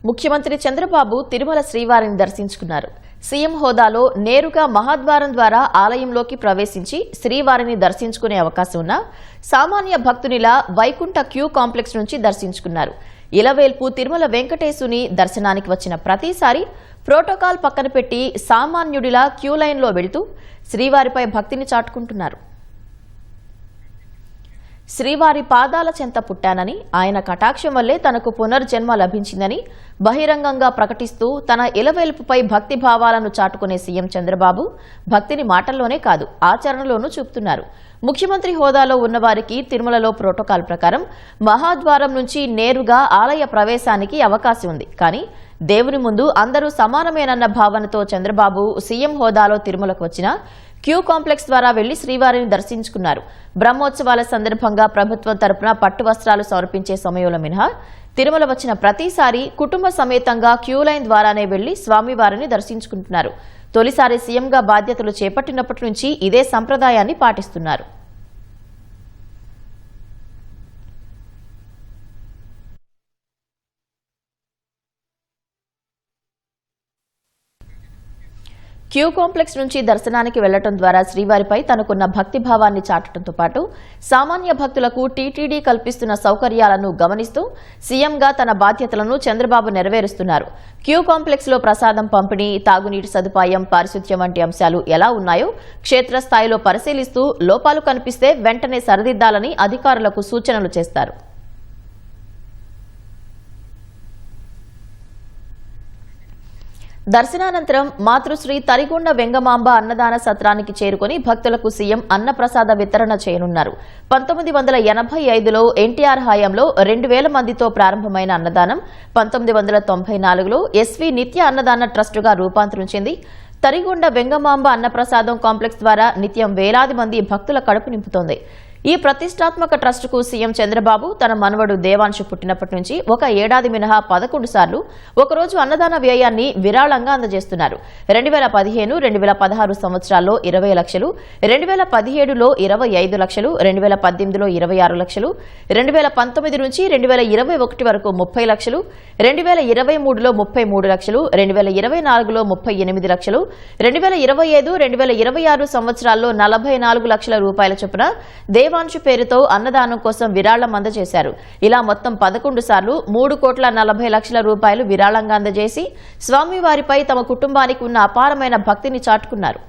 ముఖ్యమంత్రి చంద్రబాబు తిరుమల శ్రీవారిని దర్శించుకున్నారు. సీఎం హోదాలో నేరుగా మహాద్వారం ద్వారా ఆలయంలోకి ప్రవేశించి శ్రీవారిని దర్శించుకునే అవకాశం ఉన్న సామాన్య భక్తునిలా వైకుంఠ క్యూ కాంప్లెక్స్ నుంచి దర్శించుకున్నారు. ఇలవేల్పు తిరుమల వెంకటేశుని దర్శనానికి వచ్చిన ప్రతిసారి ప్రోటోకాల్ పక్కన పెట్టి సామాన్యుడిలా క్యూ లైన్లో వెళుతూ శ్రీవారిపై భక్తిని చాటుకుంటున్నారు. శ్రీవారి పాదాల చెంత పుట్టానని, ఆయన కటాక్షం వల్లే తనకు పునర్జన్మ లభించిందని బహిరంగంగా ప్రకటిస్తూ తన ఇలవేల్పుపై భక్తి భావాలను చాటుకునే సీఎం చంద్రబాబు భక్తిని మాటల్లోనే కాదు ఆచరణలోనూ చూపుతున్నారు. ముఖ్యమంత్రి హోదాలో ఉన్నవారికి తిరుమలలో ప్రోటోకాల్ ప్రకారం మహాద్వారం నుంచి నేరుగా ఆలయ ప్రవేశానికి అవకాశం ఉంది. కానీ దేవుని ముందు అందరూ సమానమేనన్న భావనతో చంద్రబాబు సీఎం హోదాలో తిరుమలకు వచ్చిన క్యూ కాంప్లెక్స్ ద్వారా వెళ్లి శ్రీవారిని దర్శించుకున్నారు. బ్రహ్మోత్సవాల సందర్భంగా ప్రభుత్వం తరపున పట్టు వస్త్రాలు సమర్పించే సమయంలో మినహా తిరుమల వచ్చిన ప్రతిసారి కుటుంబ సమేతంగా క్యూ లైన్ ద్వారానే వెళ్లి స్వామివారిని దర్శించుకుంటున్నారు. తొలిసారి సీఎంగా బాధ్యతలు చేపట్టినప్పటి నుంచి ఇదే సంప్రదాయాన్ని పాటిస్తున్నారు. క్యూ కాంప్లెక్స్ నుంచి దర్శనానికి వెళ్లడం ద్వారా శ్రీవారిపై తనకున్న భక్తిభావాన్ని చాటడంతో పాటు సామాన్య భక్తులకు టీటీడీ కల్పిస్తున్న సౌకర్యాలను గమనిస్తూ సీఎంగా తన బాధ్యతలను చంద్రబాబు నెరవేరుస్తున్నారు. క్యూ కాంప్లెక్స్ లో ప్రసాదం పంపిణీ, తాగునీటి సదుపాయం, పారిశుధ్యం వంటి అంశాలు ఎలా ఉన్నాయో క్షేత్రస్థాయిలో పరిశీలిస్తూ లోపాలు కనిపిస్తే వెంటనే సరిదిద్దాలని అధికారులకు సూచనలు చేస్తారు. దర్శనానంతరం మాతృశ్రీ తరిగొండ వెంగమాంబ అన్నదాన సత్రానికి చేరుకుని భక్తులకు సీఎం అన్నప్రసాద వితరణ చేయనున్నారు. 1985లో ఎన్టీఆర్ హయాంలో 2000 మందితో ప్రారంభమైన అన్నదానం 1994లో ఎస్వి నిత్య అన్నదాన ట్రస్టుగా రూపాంతరం చెంది తరిగొండ వెంగమాంబ అన్నప్రసాదం కాంప్లెక్స్ ద్వారా నిత్యం వేలాది మంది భక్తుల కడుపు నింపుతోంది. ఈ ప్రతిష్టాత్మక ట్రస్టుకు సీఎం చంద్రబాబు తన మనవడు దేవాంశు పుట్టినప్పటి నుంచి ఒక ఏడాది మినహా 11 సార్లు ఒకరోజు అన్నదాన వ్యయాన్ని విరాళంగా అందజేస్తున్నారు. 2015, 2016 సంవత్సరాల్లో 20 లక్షలు, 2017లో 25 లక్షలు, 2018లో 26 లక్షలు, 2019 నుంచి 2021 వరకు 30 లక్షలు, 2023లో 33 లక్షలు, 2024లో 38 లక్షలు, 2025, 2026 సంవత్సరాల్లో 44 లక్షల రూపాయల చొప్పున దేవాంశు పేరుతో అన్నదానం కోసం విరాళం అందజేశారు. ఇలా మొత్తం 11 సార్లు 3,40,00,000 రూపాయలు విరాళంగా అందజేసి స్వామివారిపై తమ కుటుంబానికి ఉన్న అపారమైన భక్తిని చాటుకున్నారు.